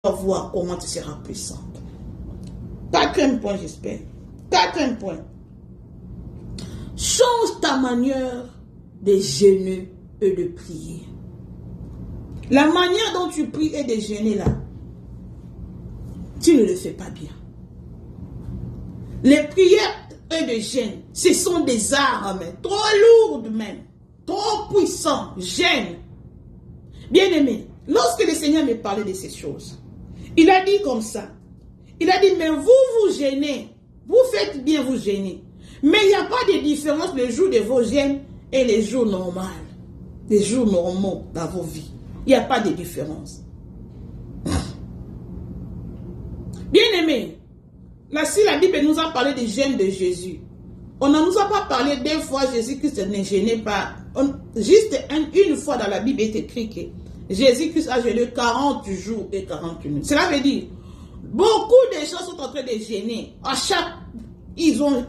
voir comment tu seras puissante. Quatrième point, j'espère. Quatrième point. Change ta manière de jeûner et de prier. La manière dont tu pries et de jeûner là, tu ne le fais pas bien. Les prières et de jeûne, ce sont des armes trop lourdes même, trop puissantes. Jeûne. Bien aimé, lorsque le Seigneur me parlait de ces choses, il a dit comme ça. Il a dit, mais vous jeûnez. Vous faites bien vous jeûner. Mais il n'y a pas de différence le jour de vos jeûnes et les jours normaux. Les jours normaux dans vos vies. Il n'y a pas de différence. Bien aimé, là, si la Bible nous a parlé des jeûnes de Jésus, on ne nous a pas parlé des fois Jésus-Christ ne jeûnait pas. Juste une fois dans la Bible est écrit que Jésus-Christ a jeûné 40 jours et 40 nuits. Cela veut dire, beaucoup de gens sont en train de jeûner. À chaque, ils jeûnent,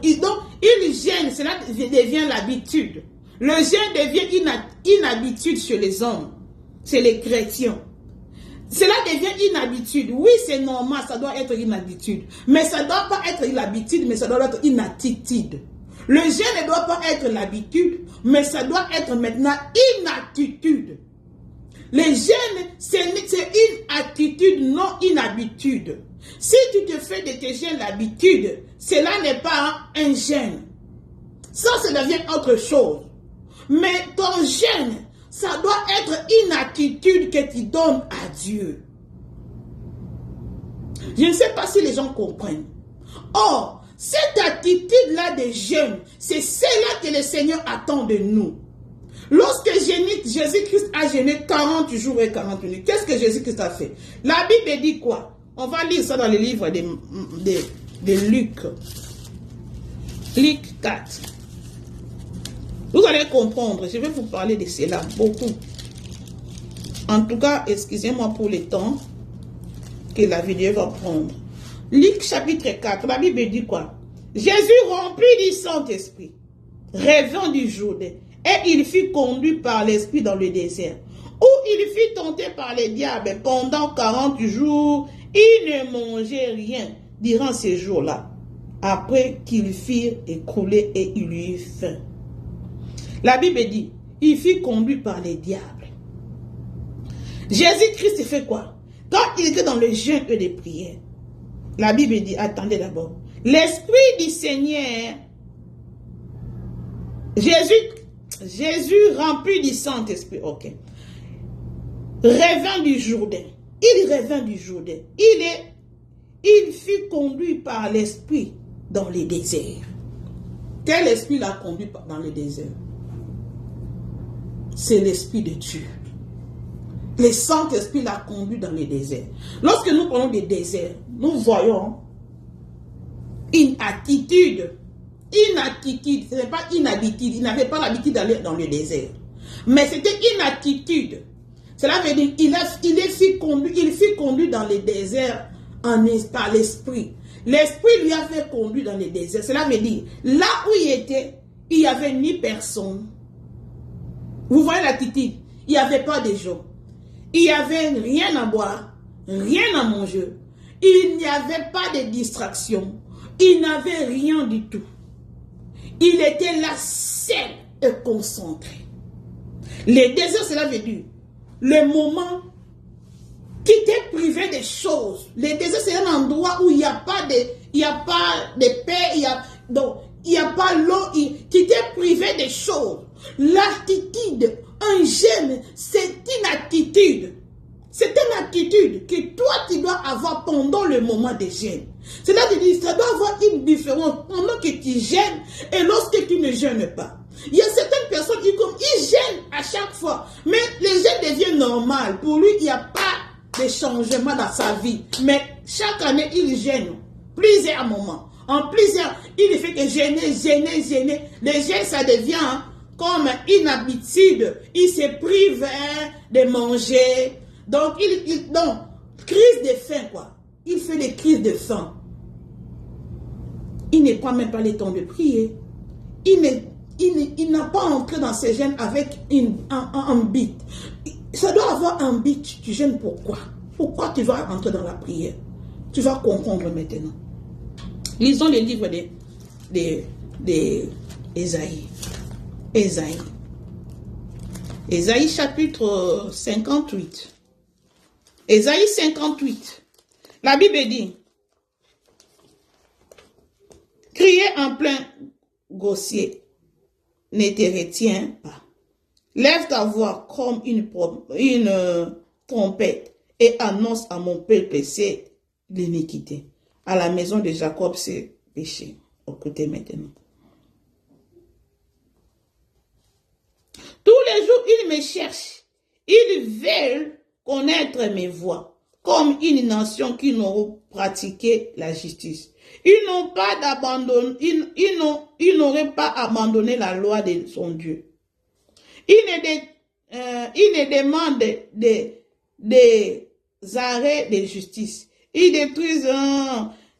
cela devient l'habitude. Le jeûne devient une habitude chez les hommes, chez les chrétiens. Cela devient une habitude. Oui, c'est normal, ça doit être une habitude. Mais ça ne doit pas être une habitude, mais ça doit être une attitude. Le jeûne ne doit pas être l'habitude, mais ça doit être maintenant une attitude. Le jeûne, c'est une attitude, non une habitude. Si tu te fais de tes jeûnes l'habitude, cela n'est pas un jeûne. Ça devient autre chose. Mais ton jeûne, ça doit être une attitude que tu donnes à Dieu. Je ne sais pas si les gens comprennent. Or, cette attitude-là de jeûne, c'est celle-là que le Seigneur attend de nous. Lorsque Jésus-Christ a jeûné 40 jours et 40 nuits, qu'est-ce que Jésus-Christ a fait? La Bible dit quoi? On va lire ça dans le livre de Luc. Luc 4. Vous allez comprendre, je vais vous parler de cela beaucoup. En tout cas, excusez-moi pour le temps que la vidéo va prendre. Luc chapitre 4, la Bible dit quoi? Jésus rempli du Saint-Esprit, revint du Jourdain, et il fut conduit par l'Esprit dans le désert, où il fut tenté par les diables pendant 40 jours. Il ne mangeait rien durant ces jours-là, après qu'ils firent écrouler et il eut faim. La Bible dit, il fut conduit par les diables. Jésus-Christ fait quoi? Quand il était dans le jeûne et les prières, la Bible dit, attendez d'abord, l'Esprit du Seigneur, Jésus rempli du Saint-Esprit, ok, revint du Jourdain. Il revint du Jourdain. Il fut conduit par l'Esprit dans le désert. Quel esprit l'a conduit dans le désert? C'est l'Esprit de Dieu. Le Saint-Esprit l'a conduit dans le désert. Lorsque nous parlons du désert, nous voyons une attitude. Une attitude, ce n'est pas une habitude. Il n'avait pas l'habitude d'aller dans le désert. Mais c'était une attitude. Cela veut dire il fut conduit dans le désert par l'Esprit. L'Esprit lui a fait conduire dans le désert. Cela veut dire, là où il était, il n'y avait ni personne. Vous voyez l'attitude? Il n'y avait pas de gens. Il n'y avait rien à boire, rien à manger. Il n'y avait pas de distraction. Il n'avait rien du tout. Il était là seul et concentré. Le désert, cela veut dire le moment qui t'est privé des choses. Le désert, c'est un endroit où il n'y a pas de paix, il n'y a pas l'eau, qui t'est privé des choses. L'attitude, un jeûne, c'est une attitude. C'est une attitude que toi, tu dois avoir pendant le moment de jeûne. C'est-à-dire, ça doit avoir une différence pendant que tu jeûnes et lorsque tu ne jeûnes pas. Il y a certaines personnes qui jeûnent à chaque fois, mais le jeûne devient normal. Pour lui, il n'y a pas de changement dans sa vie. Mais chaque année, il jeûne plusieurs moments. En plusieurs, il fait que jeûner. Le jeûne, ça devient comme une habitude. Il se prive de manger. Donc, crise de faim, quoi. Il fait des crises de faim. Il ne prend même pas le temps de prier. Il n'a pas entré dans ses jeûnes avec un but. Ça doit avoir un but. Tu jeûnes pourquoi? Pourquoi tu vas entrer dans la prière? Tu vas comprendre maintenant. Lisons les livres d'Ésaïe. Ésaïe chapitre 58. Ésaïe 58. La Bible dit, criez en plein gossier, ne te retiens pas. Lève ta voix comme une trompette et annonce à mon peuple c'est l'iniquité. À la maison de Jacob c'est péché. Écoutez maintenant. Tous les jours ils me cherchent. Ils veulent connaître mes voies comme une nation qui n'aura pratiqué la justice. Ils n'auraient pas abandonné la loi de son Dieu. Ils ne demandent des arrêts de justice. Ils détruisent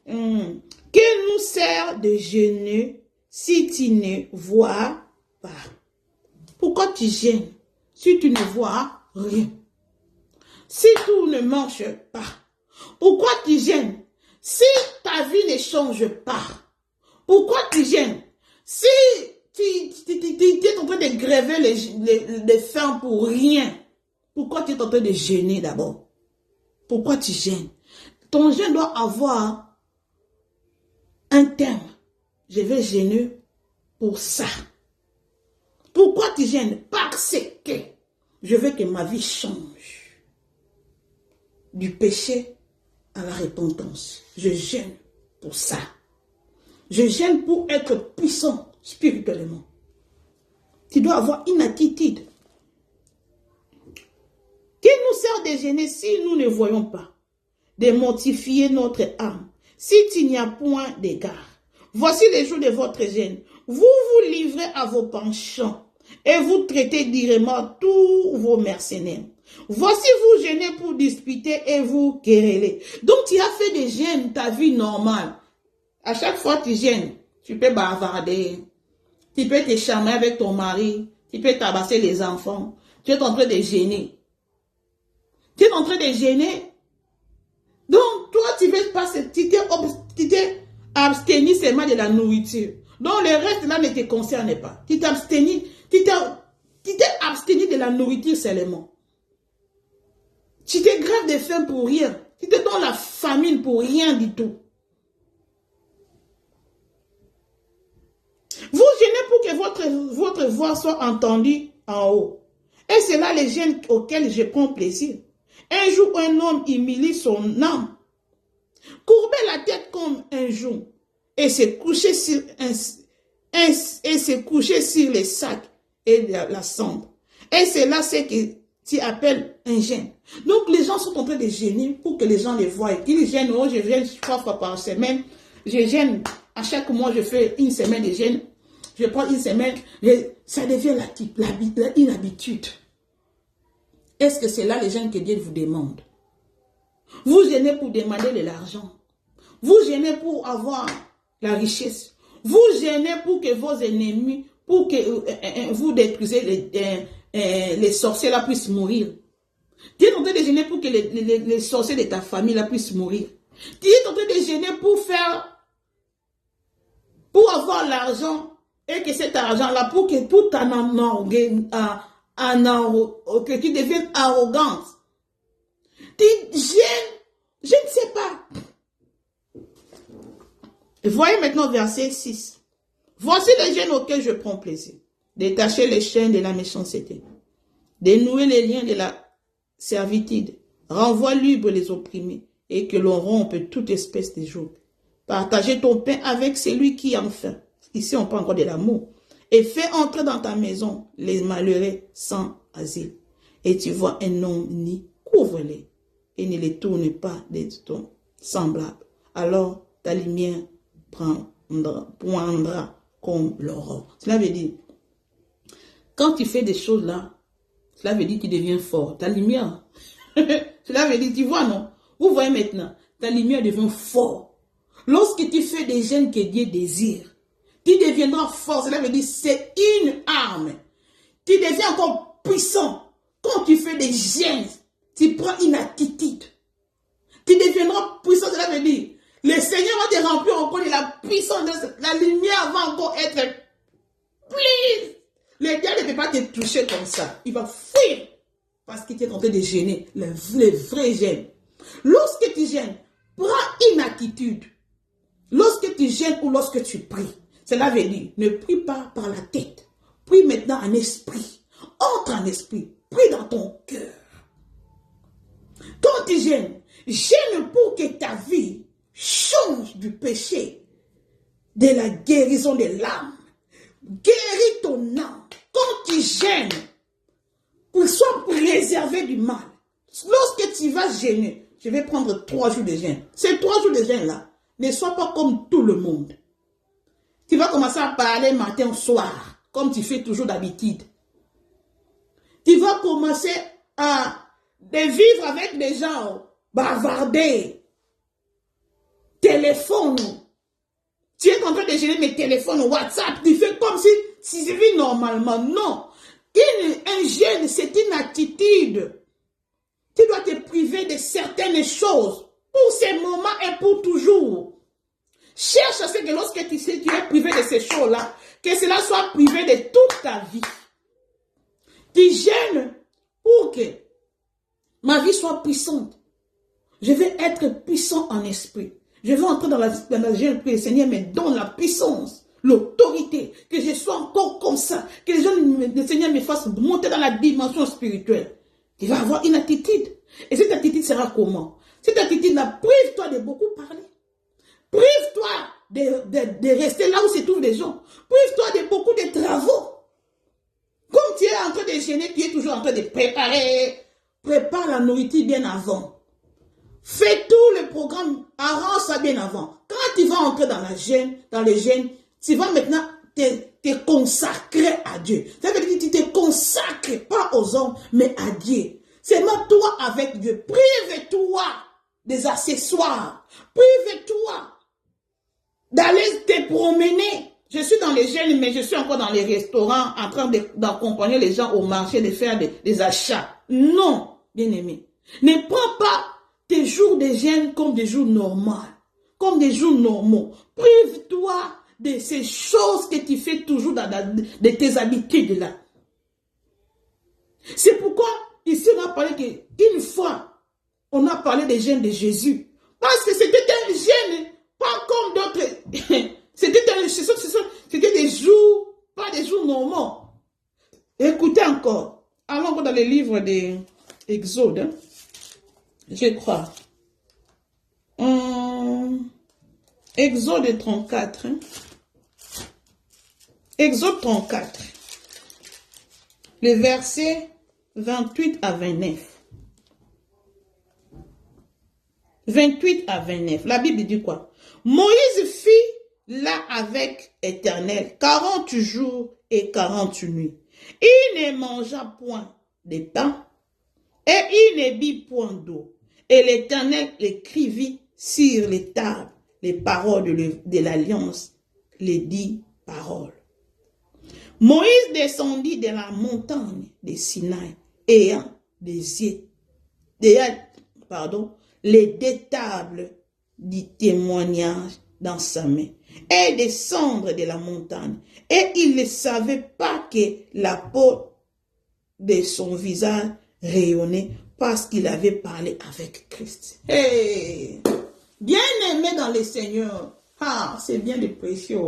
que nous sert de jeûner si tu ne vois pas. Pourquoi tu gênes si tu ne vois rien? Si tout ne marche pas, pourquoi tu gênes? Si ta vie ne change pas, pourquoi tu gênes? Si tu es en train de gréver les fins pour rien, pourquoi tu es en train de gêner d'abord? Pourquoi tu gênes? Ton gêne doit avoir un terme. Je vais gêner pour ça. Pourquoi tu gênes? Parce que je veux que ma vie change. Du péché à la repentance. Je gêne pour ça. Je gêne pour être puissant spirituellement. Tu dois avoir une attitude. Qui nous sert de gêner si nous ne voyons pas? De mortifier notre âme. Si tu n'y a point d'égard. Voici les jours de votre gêne. Vous vous livrez à vos penchants et vous traitez directement tous vos mercenaires. Voici vous gênez pour disputer et vous querellez. Donc tu as fait des gênes ta vie normale. À chaque fois tu gênes, tu peux bavarder, tu peux te charmer avec ton mari, tu peux tabasser les enfants. Tu es en train de gêner. Tu es en train de gêner. Donc toi tu veux pas, tu t'es abstenu seulement de la nourriture. Donc le reste là ne te concerne pas. Tu t'es abstenu de la nourriture seulement. Tu te grèves de faim pour rien. Tu te donnes la famine pour rien du tout. Vous gênez pour que votre voix soit entendue en haut. Et c'est là les gênes auxquels je prends plaisir. Un jour, un homme humilie son âme. Courber la tête comme un jour. Et se coucher sur les sacs et la cendre. Et c'est là ce que tu appelles un gêne. Donc les gens sont en train de gêner pour que les gens les voient. Ils gênent, oh, je gêne 3 fois par semaine. Je gêne, à chaque mois je fais une semaine de gêne. Je prends une semaine, ça devient une habitude. Est-ce que c'est là les gênes que Dieu vous demande? Vous gênez pour demander de l'argent. Vous gênez pour avoir la richesse. Vous gênez pour que vos ennemis, pour que vous détruisez les sorciers là puissent mourir. Tu es en train de gêner pour que les sorciers de ta famille là puissent mourir. Tu es en train de gêner pour avoir l'argent et que cet argent là pour que que tu deviennes arrogante. Tu gênes, je ne sais pas. Voyez maintenant verset 6. Voici les gênes auxquels je prends plaisir. Détacher les chaînes de la méchanceté. Dénouer les liens de la servitude. Renvoie libre les opprimés. Et que l'on rompe toute espèce de joug. Partager ton pain avec celui qui a faim. Ici on parle encore de l'amour. Et fais entrer dans ta maison les malheureux sans asile. Et tu vois un homme ni, couvre-les. Et ne les tourne pas de ton semblable. Alors ta lumière poindra comme l'aurore. Cela veut dire, quand tu fais des choses là, cela veut dire que tu deviens fort. Ta lumière, cela veut dire, tu vois non? Vous voyez maintenant, ta lumière devient fort. Lorsque tu fais des gênes que Dieu désire, tu deviendras fort. Cela veut dire, c'est une arme. Tu deviens encore puissant. Quand tu fais des gênes, tu prends une attitude. Tu deviendras puissant, cela veut dire, le Seigneur va te remplir encore de la puissance, la lumière va encore être plus. Le diable ne peut pas te toucher comme ça. Il va fuir parce qu'il est en train de gêner, le vrai gêne. Lorsque tu gênes, prends une attitude. Lorsque tu gênes ou lorsque tu pries, cela veut dire, ne prie pas par la tête. Prie maintenant en esprit. Entre en esprit. Prie dans ton cœur. Quand tu gênes, gêne pour que ta vie change du péché, de la guérison de l'âme. Guéris ton âme. Quand tu gênes, pour sois préservé du mal. Lorsque tu vas gêner, je vais prendre 3 jours de gêne. Ces 3 jours de gêne-là, ne sois pas comme tout le monde. Tu vas commencer à parler matin au soir, comme tu fais toujours d'habitude. Tu vas commencer à vivre avec des gens, bavarder, téléphone. Tu es en train de gérer mes téléphones, WhatsApp, tu fais comme si tu vis normalement. Non. Un gêne, c'est une attitude. Tu dois te priver de certaines choses pour ces moments et pour toujours. Cherche à ce que lorsque tu sais que tu es privé de ces choses-là, que cela soit privé de toute ta vie. Tu gênes pour que ma vie soit puissante. Je vais être puissant en esprit. Je vais entrer dans la gêne que le Seigneur me donne la puissance, l'autorité, que je sois encore comme ça, que le Seigneur me fasse monter dans la dimension spirituelle. Tu vas avoir une attitude. Et cette attitude sera comment? Cette attitude-là, prive-toi de beaucoup parler. Prive-toi de rester là où se trouvent les gens. Prive-toi de beaucoup de travaux. Comme tu es en train de gêner, tu es toujours en train de préparer. Prépare la nourriture bien avant. Fais tout le programme, arrange ça bien avant. Quand tu vas entrer dans la gêne, dans les gènes, tu vas maintenant te consacrer à Dieu. Ça veut dire que tu te consacres pas aux hommes, mais à Dieu. C'est moi, toi avec Dieu. Prive-toi des accessoires. Prive-toi d'aller te promener. Je suis dans les gènes, mais je suis encore dans les restaurants en train d'accompagner les gens au marché, de faire des achats. Non, bien-aimé. Ne prends pas tes jours de gêne comme des jours normaux, comme des jours normaux. Prive-toi de ces choses que tu fais toujours de tes habitudes là. C'est pourquoi ici on a parlé qu'une fois on a parlé des gènes de Jésus. Parce que c'était un gène, pas comme d'autres. C'était des jours, pas des jours normaux. Écoutez encore. Allons dans le livre d'Exode. Hein. Je crois. Exode 34. Hein. Exode 34. Le verset 28 à 29. 28 à 29. La Bible dit quoi? Moïse fit là avec Éternel 40 jours et 40 nuits. Il ne mangea point de pain et il ne but point d'eau. Et l'Éternel écrivit sur les tables les paroles de l'alliance, les 10 paroles. Moïse descendit de la montagne de Sinaï, ayant les 2 tables du témoignage dans sa main, et descendre de la montagne. Et il ne savait pas que la peau de son visage rayonnait parce qu'il avait parlé avec Christ. Hey! Bien aimé dans le Seigneur. Ah, c'est bien de précieux.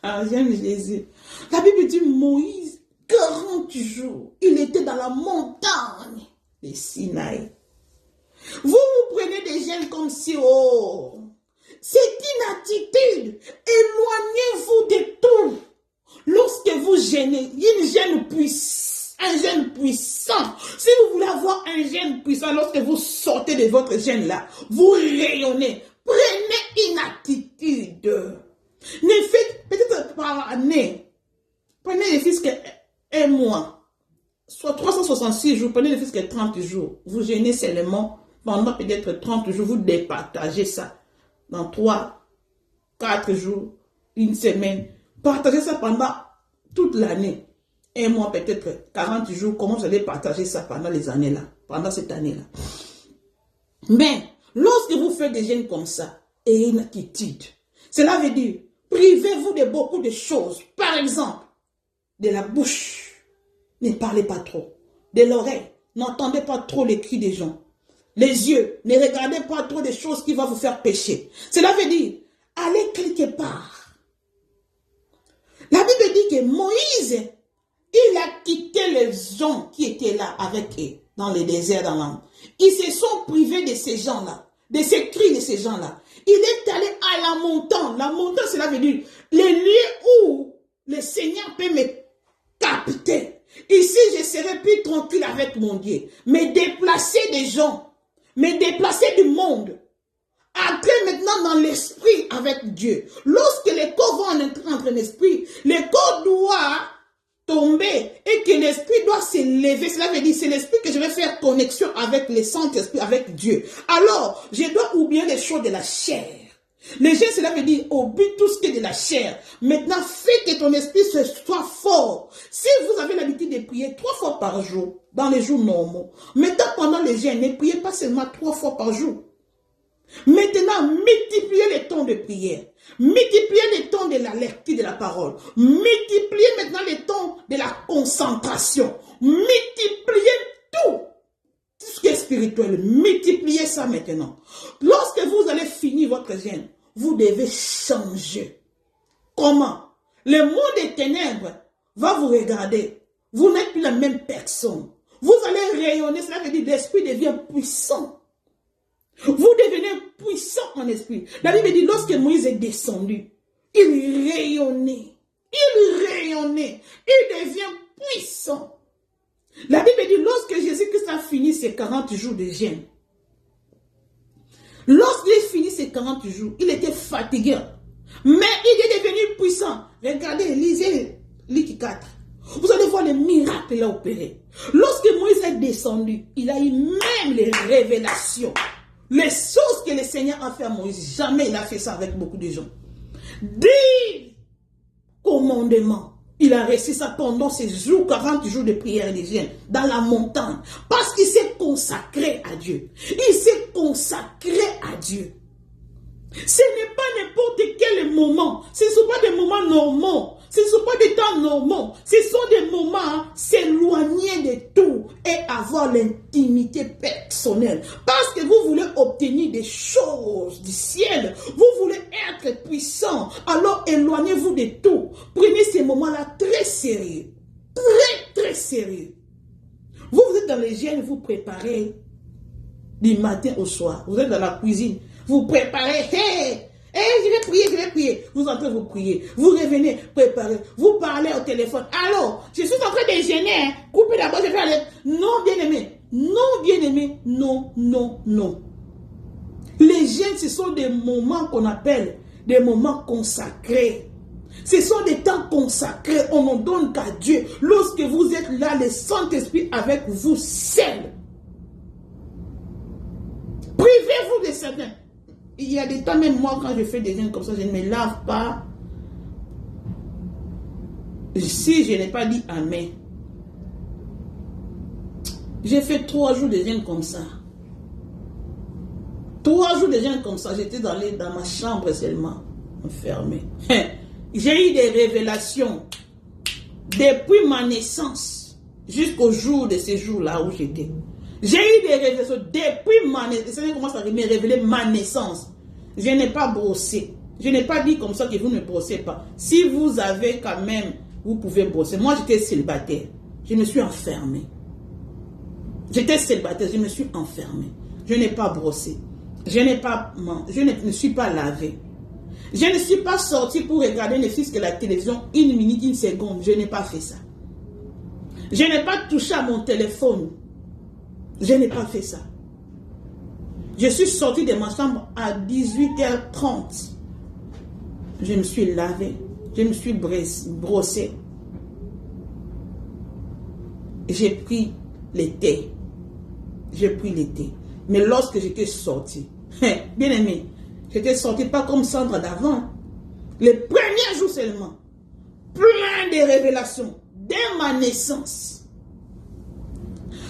Ah, j'aime Jésus. La Bible dit Moïse, 40 jours, il était dans la montagne de Sinaï. Vous prenez des gènes comme si, oh, c'est une attitude. Éloignez-vous de tout. Lorsque vous gênez, une gêne puissante, un gène puissant. Si vous voulez avoir un gène puissant, lorsque vous sortez de votre gène là, vous rayonnez. Prenez une attitude. Ne faites peut-être par année. Prenez ne fût-ce qu'un mois. Soit 366 jours, prenez ne fût-ce que 30 jours. Vous gênez seulement pendant peut-être 30 jours, vous départagez ça. Dans 3, 4 jours, une semaine. Partagez ça pendant toute l'année. Un mois, peut-être 40 jours. Comment vous allez partager ça pendant les années là? Pendant cette année-là. Mais, Lorsque vous faites des jeûnes comme ça, ayez une attitude. Cela veut dire, privez-vous de beaucoup de choses. Par exemple, de la bouche, ne parlez pas trop. De l'oreille, n'entendez pas trop les cris des gens. Les yeux, ne regardez pas trop des choses qui vont vous faire pécher. Cela veut dire, allez quelque part. La Bible dit que Moïse, il a quitté les gens qui étaient là avec eux, dans le désert, dans l'âme. Ils se sont privés de ces gens-là, de ces cris de ces gens-là. Il est allé à la montagne. La montagne, cela veut dire, les lieux où le Seigneur peut me capter. Ici, je serai plus tranquille avec mon Dieu. Me déplacer des gens, me déplacer du monde. Entrer maintenant dans l'esprit avec Dieu. Lorsque les corps vont entrer entre l'esprit, le corps doit tomber et que l'esprit doit s'élever. Cela veut dire, c'est l'esprit que je vais faire connexion avec le Saint-Esprit, avec Dieu. Alors, je dois oublier les choses de la chair. Les gens, cela veut dire, oublie tout ce qui est de la chair. Maintenant, fais que ton esprit soit fort. Si vous avez l'habitude de prier 3 fois par jour, dans les jours normaux, maintenant, pendant les jeûnes, ne priez pas seulement 3 fois par jour. Maintenant, multipliez les temps de prière. Multipliez les temps de la lecture de la parole. Multipliez maintenant les temps de la concentration. Multipliez tout. Tout ce qui est spirituel. Multipliez ça maintenant. Lorsque vous allez finir votre jeûne, vous devez changer. Comment? Le monde des ténèbres va vous regarder. Vous n'êtes plus la même personne. Vous allez rayonner. Cela veut dire que l'esprit devient puissant. Vous devenez puissant en esprit. La Bible dit, lorsque Moïse est descendu, il rayonnait. Il rayonnait. Il devient puissant. La Bible dit, lorsque Jésus-Christ a fini ses 40 jours de jeûne, lorsqu'il a fini ses 40 jours, il était fatigué. Mais il est devenu puissant. Regardez, lisez Luc 4. Vous allez voir les miracles qu'il a opérés. Lorsque Moïse est descendu, il a eu même les révélations. Les choses que le Seigneur a fait à Moïse, jamais il a fait ça avec beaucoup de gens. 10 commandements. Il a reçu ça pendant ces jours, 40 jours de prière et de jeûne, dans la montagne. Parce qu'il s'est consacré à Dieu. Il s'est consacré à Dieu. Ce n'est pas n'importe quel moment. Ce ne sont pas des moments normaux. Ce ne sont pas des temps normaux. Ce sont des moments s'éloigner de tout et avoir l'intimité personnelle. Parce que vous voulez obtenir des choses du ciel. Vous voulez être puissant. Alors éloignez-vous de tout. Prenez ces moments-là très sérieux. Très, très sérieux. Vous êtes dans les jeûnes, vous préparez du matin au soir. Vous êtes dans la cuisine. Vous préparez. Je vais prier. Vous entrez, vous priez. Vous revenez, préparez. Vous parlez au téléphone. Alors, je suis en train de gêner. Hein. Coupez d'abord, je vais aller. Non, bien-aimé. Non, bien-aimé. Non, non, non. Les jeûnes, ce sont des moments qu'on appelle des moments consacrés. Ce sont des temps consacrés. On n'en donne qu'à Dieu. Lorsque vous êtes là, le Saint-Esprit avec vous seul. Privez-vous de certains. Il y a des temps, même moi, quand je fais des jeûnes comme ça, je ne me lave pas. Si je n'ai pas dit Amen. J'ai fait 3 jours de jeûne comme ça. 3 jours de jeûne comme ça. J'étais dans ma chambre seulement, enfermée. J'ai eu des révélations depuis ma naissance jusqu'au jour de ce jour-là où j'étais. J'ai eu des révélations depuis ma naissance. Le Seigneur commence à me révéler ma naissance. Je n'ai pas brossé. Je n'ai pas dit comme ça que vous ne brossez pas. Si vous avez quand même, vous pouvez brosser. Moi, j'étais célibataire. Je me suis enfermée. J'étais célibataire. Je me suis enfermée. Je n'ai pas brossé. Je ne me suis pas lavé. Je ne suis pas sortie pour regarder ne fût-ce que la télévision 1 minute, 1 seconde. Je n'ai pas fait ça. Je n'ai pas touché à mon téléphone. Je n'ai pas fait ça. Je suis sortie de ma chambre à 18h30. Je me suis lavé. Je me suis brossé. J'ai pris le thé. J'ai pris le thé. Mais lorsque j'étais sortie, bien aimé, j'étais sortie pas comme Sandra d'avant. Les premiers jours seulement. Plein de révélations. Dès ma naissance.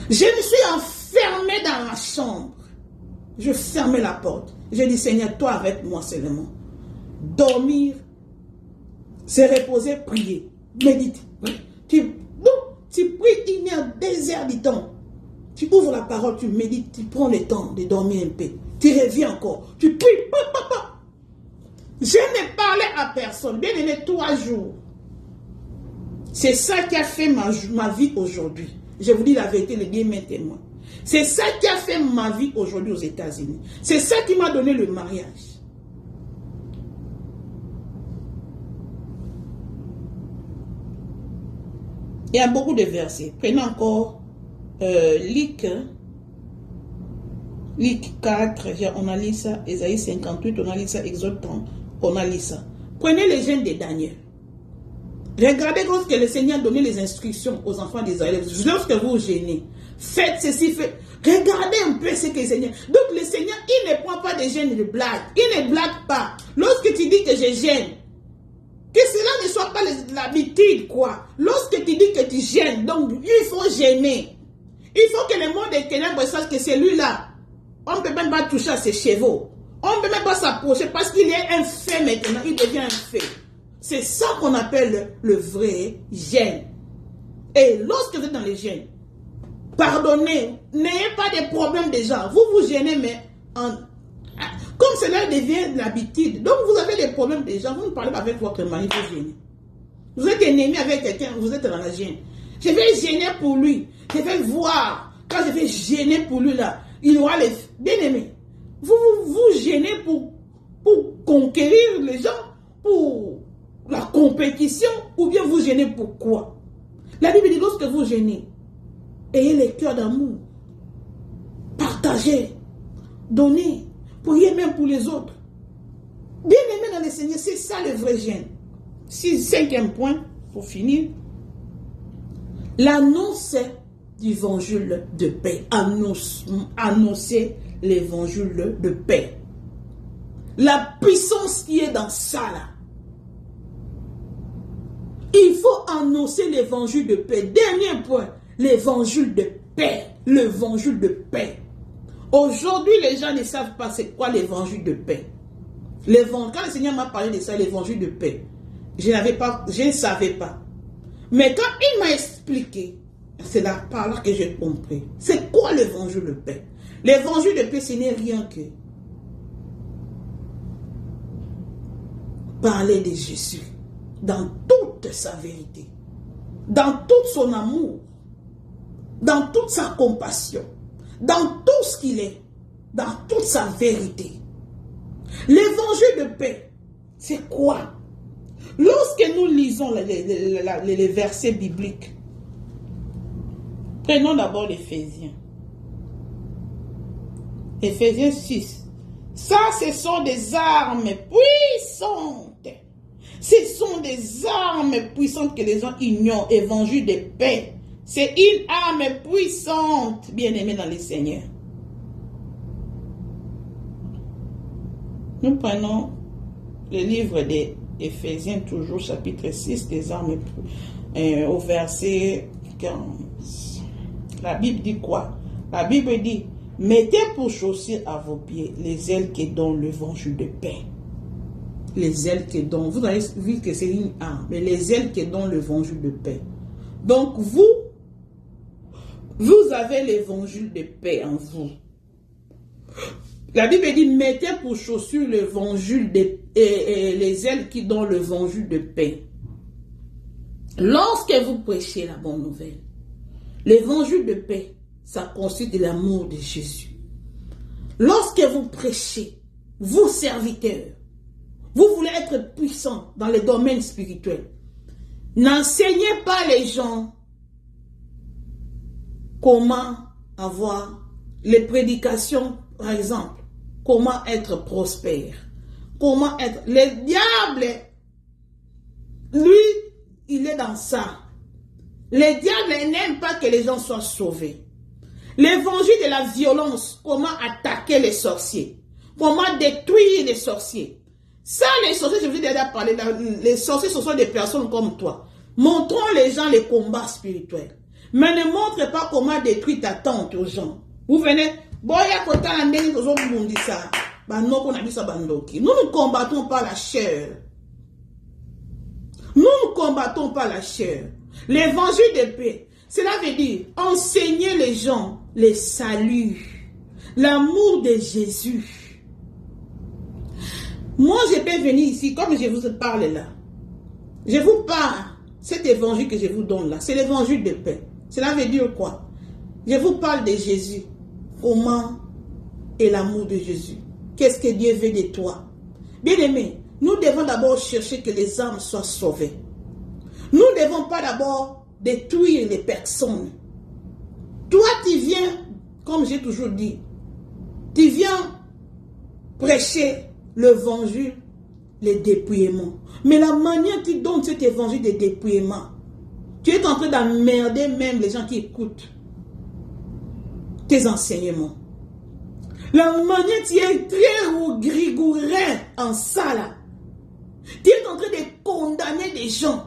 Je me suis enfermée dans la chambre. je fermais la porte. Je dis, Seigneur, toi avec moi seulement. Dormir, se reposer, prier, méditer. Tu pries 1 heure, 2 heures du temps. Tu ouvres la parole, tu médites, tu prends le temps de dormir un peu. Tu reviens encore, tu pries. Je n'ai parlé à personne. Bien aimé, 3 jours. C'est ça qui a fait ma vie aujourd'hui. Je vous dis la vérité, les Dieu m'est témoin. C'est ça qui a fait ma vie aujourd'hui aux États-Unis. C'est ça qui m'a donné le mariage. Il y a beaucoup de versets. Prenez encore Luc 4, on a lu ça, Ésaïe 58, on a lu ça, Exode 30, on a lu ça. Prenez les gènes de Daniel. Regardez lorsque le Seigneur donnait les instructions aux enfants d'Israël. Lorsque vous gênez, faites ceci, faites. Regardez un peu ce que le Seigneur. Donc le Seigneur, il ne prend pas des gènes de blague. Il ne blague pas. Lorsque tu dis que je gêne, que cela ne soit pas l'habitude, quoi. Lorsque tu dis que tu gênes, donc il faut gêner. Il faut que le monde des ténèbres sache que celui-là, on ne peut même pas toucher à ses chevaux. On ne peut même pas s'approcher parce qu'il est un fait maintenant. Il devient un fait. C'est ça qu'on appelle le vrai gêne. Et lorsque vous êtes dans les gènes, pardonnez, n'ayez pas de problème déjà. Vous vous gênez, mais comme cela devient l'habitude, donc vous avez des problèmes déjà, vous ne parlez pas avec votre mari, vous gênez. Vous êtes ennemi avec quelqu'un, vous êtes dans la gêne. Je vais gêner pour lui. Je vais voir. Quand je vais gêner pour lui là, il aura les bien-aimés. Vous gênez pour conquérir les gens, pour la compétition, ou bien vous gênez pour quoi? La Bible dit lorsque vous gênez, ayez le cœur d'amour. Partagez. Donnez. Priez même pour les autres. Bien-aimé dans le Seigneur, c'est ça le vrai gêne. 5e point, pour finir. L'annonce d'évangile de paix. Annoncer l'évangile de paix. La puissance qui est dans ça là. Il faut annoncer l'évangile de paix. Dernier point, l'évangile de paix. L'évangile de paix. Aujourd'hui, les gens ne savent pas c'est quoi l'évangile de paix. Quand le Seigneur m'a parlé de ça, l'évangile de paix, je ne savais pas. Mais quand il m'a expliqué, c'est là par là que j'ai compris. C'est quoi l'évangile de paix? L'évangile de paix, ce n'est rien que parler de Jésus dans toute sa vérité, dans tout son amour, dans toute sa compassion, dans tout ce qu'il est, dans toute sa vérité. L'évangile de paix, c'est quoi? Lorsque nous lisons les versets bibliques, prenons d'abord l'Éphésiens. Éphésiens 6. Ça, ce sont des armes puissantes. Ce sont des armes puissantes que les gens ignorent. Évangile de paix. C'est une arme puissante, bien-aimée dans le Seigneur. Nous prenons le livre des Éphésiens, toujours chapitre 6, des armes au verset 15. La Bible dit quoi? La Bible dit, mettez pour chaussures à vos pieds les ailes qui donnent l'évangile de paix. Les ailes qui donnent, vous avez vu que c'est une arme, mais les ailes qui donnent l'évangile de paix. Donc vous avez l'évangile de paix en vous. La Bible dit, mettez pour chaussures l'évangile et les ailes qui donnent l'évangile de paix. Lorsque vous prêchez la bonne nouvelle, l'évangile de paix, ça consiste de l'amour de Jésus. Lorsque vous prêchez, vous serviteurs, vous voulez être puissants dans les domaines spirituels, n'enseignez pas les gens comment avoir les prédications, par exemple, comment être prospère, comment être... Le diable, lui, il est dans ça. Le diable n'aime pas que les gens soient sauvés. L'évangile de la violence, comment attaquer les sorciers, comment détruire les sorciers. Ça, les sorciers, je vous ai déjà parlé, les sorciers, ce sont des personnes comme toi. Montrons les gens les combats spirituels. Mais ne montre pas comment détruire ta tante aux gens. Vous venez, Boya kota ndenge tozo bundisa. Banoko na biso bandoki. Nous ne combattons pas la chair. Nous ne combattons pas la chair. L'évangile de paix, cela veut dire enseigner les gens le salut, l'amour de Jésus. Moi, je peux venir ici, comme je vous parle là. Je vous parle, cet évangile que je vous donne là, c'est l'évangile de paix. Cela veut dire quoi? Je vous parle de Jésus. Comment est l'amour de Jésus? Qu'est-ce que Dieu veut de toi? Bien-aimé, nous devons d'abord chercher que les âmes soient sauvées. Nous ne devons pas d'abord détruire les personnes. Toi, tu viens, comme j'ai toujours dit, tu viens prêcher l'évangile, le dépouillement. Mais la manière que tu donnes cet évangile de dépouillement, tu es en train d'emmerder même les gens qui écoutent tes enseignements. La manière tu es très rigoureux en ça là. Tu es en train de condamner des gens.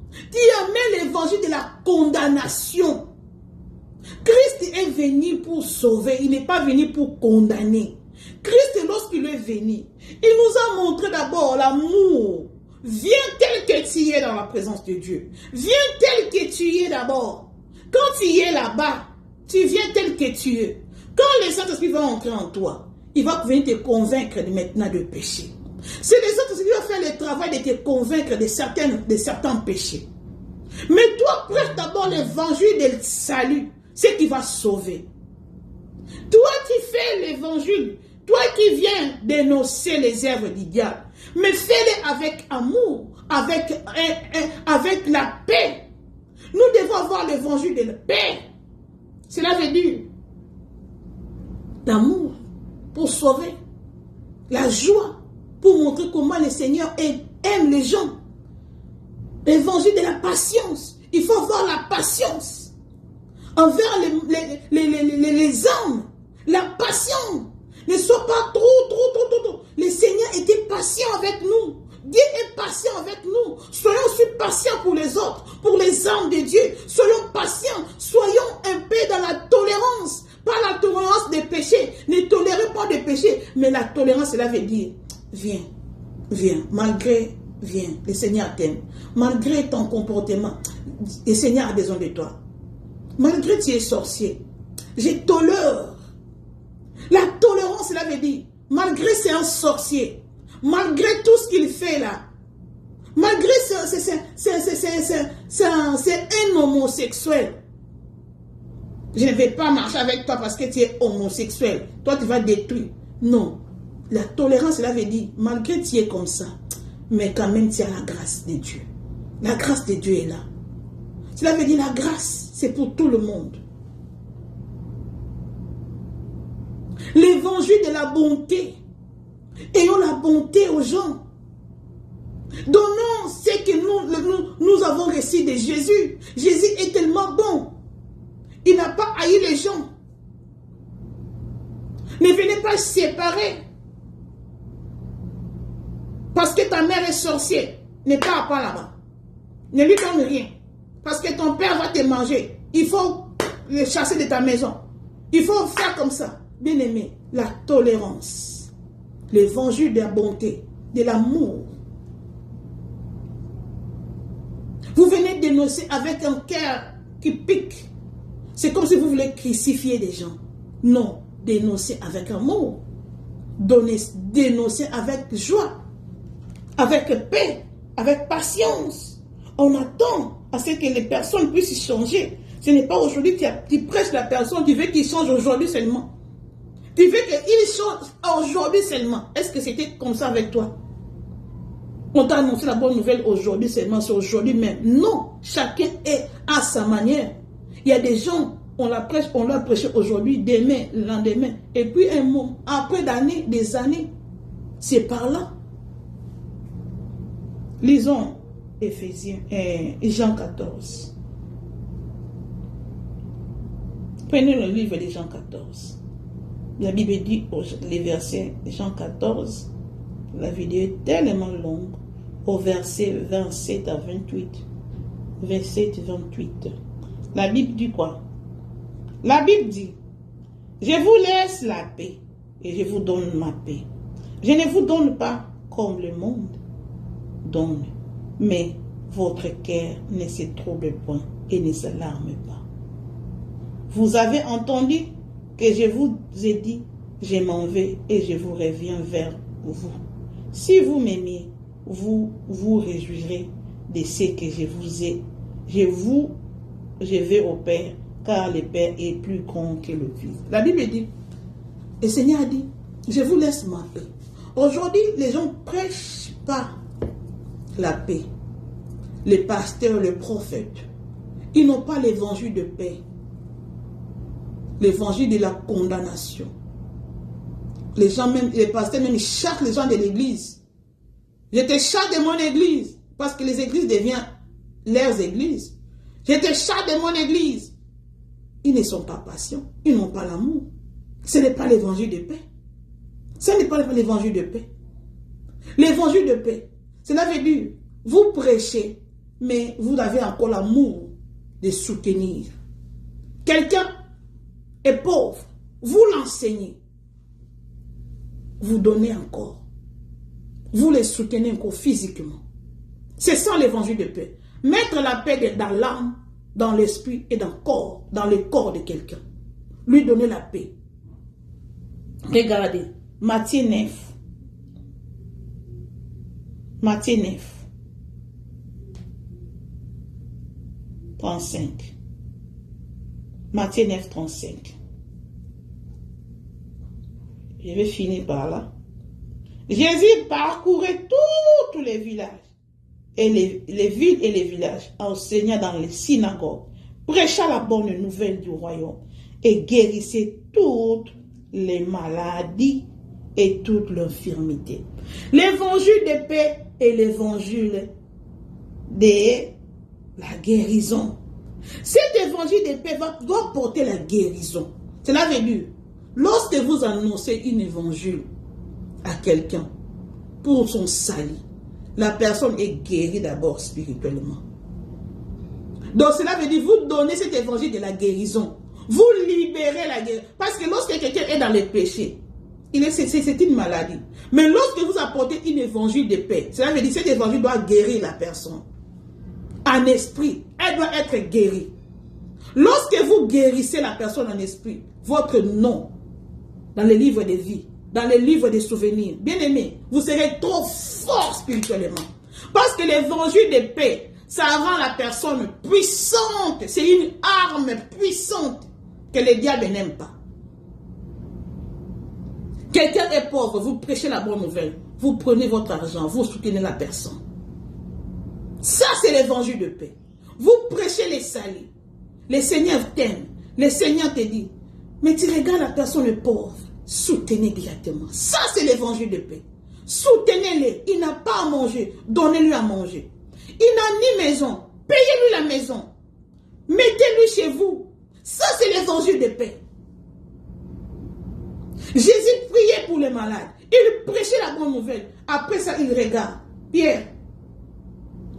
Tu amènes l'évangile de la condamnation. Christ est venu pour sauver, il n'est pas venu pour condamner. Christ, lorsqu'il est venu, il nous a montré d'abord l'amour. Viens tel que tu es dans la présence de Dieu. Viens tel que tu es d'abord. Quand tu es là-bas, tu viens tel que tu es. Quand le Saint-Esprit va entrer en toi, il va venir te convaincre maintenant de péché. C'est le Saint-Esprit qui va faire le travail de te convaincre de certains péchés. Mais toi, prêche d'abord l'évangile du salut, ce qui va sauver. Toi qui fais l'évangile, toi qui viens dénoncer les œuvres du diable, mais fais-les avec amour, avec la paix. Nous devons avoir l'évangile de la paix. Cela veut dire l'amour pour sauver, la joie pour montrer comment le Seigneur aime les gens. L'évangile de la patience. Il faut avoir la patience envers les hommes. La patience. Ne sois pas trop. Le Seigneur était patient avec nous. Dieu est patient avec nous. Soyons aussi patients pour les autres, pour les âmes de Dieu. Soyons patients. Soyons un peu dans la tolérance. Pas la tolérance des péchés. Ne tolérez pas des péchés. Mais la tolérance, cela veut dire, viens, malgré, viens. Le Seigneur t'aime. Malgré ton comportement, le Seigneur a besoin de toi. Malgré que tu es sorcier, je tolère. La tolérance, cela veut dire, malgré c'est un sorcier, malgré tout ce qu'il fait là, malgré c'est un homosexuel, je ne vais pas marcher avec toi parce que tu es homosexuel. Toi, tu vas détruire. Non. La tolérance, cela veut dire, malgré que tu es comme ça, mais quand même, tu as la grâce de Dieu. La grâce de Dieu est là. Cela veut dire la grâce, c'est pour tout le monde. L'évangile de la bonté. Ayons la bonté aux gens. Donnons ce que nous avons reçu de Jésus. Jésus est tellement bon. Il n'a pas haï les gens. Ne venez pas séparer. Parce que ta mère est sorcière. Ne pars pas là-bas. Ne lui donne rien. Parce que ton père va te manger. Il faut le chasser de ta maison. Il faut faire comme ça. Bien-aimé, la tolérance. L'évangile de la bonté. De l'amour. Vous venez dénoncer avec un cœur qui pique. C'est comme si vous voulez crucifier des gens. Non, dénoncer avec amour. Dénoncer avec joie. Avec paix. Avec patience. On attend à ce que les personnes puissent changer. Ce n'est pas aujourd'hui que tu prêches la personne, tu veux qu'il change aujourd'hui seulement. Tu veux qu'il change aujourd'hui seulement. Est-ce que c'était comme ça avec toi? On t'a annoncé la bonne nouvelle aujourd'hui seulement, c'est aujourd'hui même. Non, chacun est à sa manière. Il y a des gens, on l'a prêché aujourd'hui, demain, le lendemain. Et puis un moment, après des années, c'est par là. Lisons Éphésiens, Jean 14. Prenez le livre de Jean 14. La Bible dit, les versets de Jean 14, la vidéo est tellement longue, au verset 27 à 28. 27, 28. La Bible dit quoi? La Bible dit, Je vous laisse la paix et je vous donne ma paix. Je ne vous donne pas comme le monde donne, mais votre cœur ne se trouble point et ne s'alarme pas. Vous avez entendu que je vous ai dit, je m'en vais et je vous reviens vers vous. Si vous m'aimez, vous vous réjouirez de ce que je vous ai. Je vais au Père, car le Père est plus grand que le Fils. La Bible dit, le Seigneur a dit, je vous laisse ma paix. Aujourd'hui, les gens ne prêchent pas la paix. Les pasteurs, les prophètes, ils n'ont pas l'évangile de paix. L'évangile de la condamnation. Les gens même, les pasteurs même, ils chassent les gens de l'église. Je te chasse de mon église, parce que les églises deviennent leurs églises. Je te chasse de mon église. Ils ne sont pas patients, ils n'ont pas l'amour. Ce n'est pas l'évangile de paix. Ce n'est pas l'évangile de paix. L'évangile de paix, cela veut dire, vous prêchez, mais vous avez encore l'amour de soutenir. Quelqu'un est pauvre, vous l'enseignez, vous donnez encore, vous les soutenez encore physiquement. C'est ça l'évangile de paix. Mettre la paix dans l'âme, dans l'esprit et dans le corps de quelqu'un. Lui donner la paix. Regardez, Matthieu 9. Matthieu 9. 35. Matthieu 9, 35. Je vais finir par là. Jésus parcourait tous les villages et les villes et les villages, enseignant dans les synagogues, prêchant la bonne nouvelle du royaume et guérissait toutes les maladies et toute l'infirmité. L'évangile de paix et l'évangile de la guérison. Cet évangile de paix doit porter la guérison. Cela veut dire, lorsque vous annoncez un évangile à quelqu'un pour son salut, la personne est guérie d'abord spirituellement. Donc cela veut dire, vous donnez cet évangile de la guérison. Vous libérez la guérison. Parce que lorsque quelqu'un est dans les péchés, c'est une maladie. Mais lorsque vous apportez un évangile de paix, cela veut dire que cet évangile doit guérir la personne. En esprit, elle doit être guérie. Lorsque vous guérissez la personne en esprit, votre nom, dans le livre de vie, dans le livre des souvenirs, bien aimé, vous serez trop fort spirituellement. Parce que l'évangile de paix, ça rend la personne puissante. C'est une arme puissante que le diable n'aime pas. Quelqu'un est pauvre, vous prêchez la bonne nouvelle. Vous prenez votre argent, vous soutenez la personne. Ça, c'est l'évangile de paix. Vous prêchez les saluts. Le Seigneur t'aime. Le Seigneur te dit, mais tu regardes la personne pauvre. Soutenez directement. Ça, c'est l'évangile de paix. Soutenez-le. Il n'a pas à manger. Donnez-lui à manger. Il n'a ni maison. Payez-lui la maison. Mettez-lui chez vous. Ça, c'est l'évangile de paix. Jésus priait pour les malades. Il prêchait la bonne nouvelle. Après ça, il regarde. Pierre,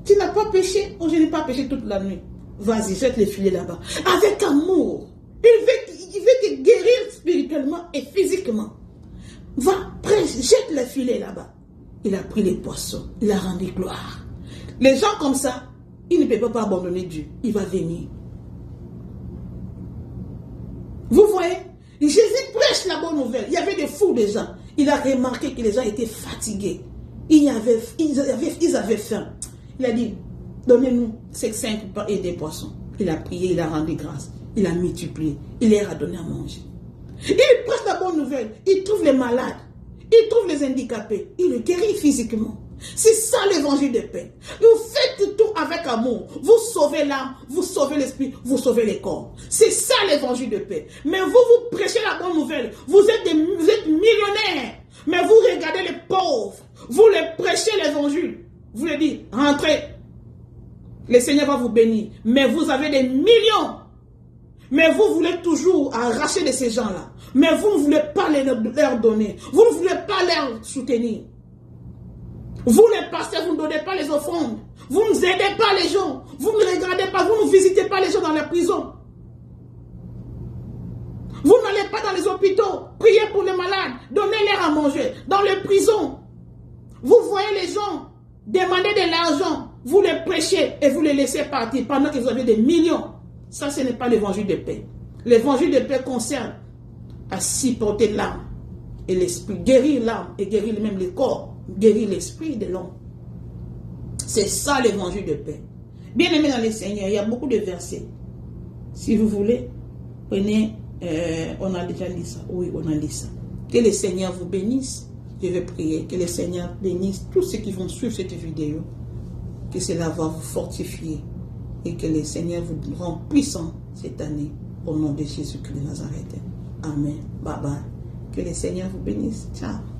tu n'as pas péché? Oh, je n'ai pas péché toute la nuit. Vas-y, jette les filets là-bas. Avec amour. Il veut te guérir spirituellement et physiquement. Va, prêche, jette les filets là-bas. Il a pris les poissons. Il a rendu gloire. Les gens comme ça, ils ne peuvent pas abandonner Dieu. Il va venir. Vous voyez? Jésus prêche la bonne nouvelle. Il y avait des fous de gens. Il a remarqué que les gens étaient fatigués. Ils avaient faim. Il a dit, donnez-nous ces 5 pains et des poissons. Il a prié, il a rendu grâce. Il a multiplié. Il leur a donné à manger. Il prêche la bonne nouvelle. Il trouve les malades. Il trouve les handicapés. Il les guérit physiquement. C'est ça l'évangile de paix. Vous faites tout avec amour. Vous sauvez l'âme, vous sauvez l'esprit, vous sauvez les corps. C'est ça l'évangile de paix. Mais vous prêchez la bonne nouvelle. Vous êtes millionnaires. Mais vous regardez les pauvres. Vous les prêchez l'évangile. Vous leur dites, rentrez. Le Seigneur va vous bénir. Mais vous avez des millions. Mais vous voulez toujours arracher de ces gens-là. Mais vous ne voulez pas leur donner. Vous ne voulez pas leur soutenir. Vous les pasteurs, vous ne donnez pas les offrandes. Vous ne aidez pas les gens. Vous ne regardez pas, vous ne visitez pas les gens dans la prison. Vous n'allez pas dans les hôpitaux, priez pour les malades, donnez-leur à manger. Dans les prisons, vous voyez les gens demander de l'argent, vous les prêchez et vous les laissez partir pendant que vous avez des millions. Ça, ce n'est pas l'évangile de paix. L'évangile de paix concerne à supporter l'âme et l'esprit, guérir l'âme et guérir même le corps, guérir l'esprit de l'homme. C'est ça l'évangile de paix. Bien aimé dans le Seigneur, il y a beaucoup de versets. Si vous voulez, prenez, on a déjà lu ça. Oui, on a lu ça. Que le Seigneur vous bénisse. Je vais prier. Que le Seigneur bénisse tous ceux qui vont suivre cette vidéo. Que cela va vous fortifier. Et que le Seigneur vous rende puissant cette année. Au nom de Jésus-Christ de Nazareth. Amen. Bye bye. Que le Seigneur vous bénisse. Ciao.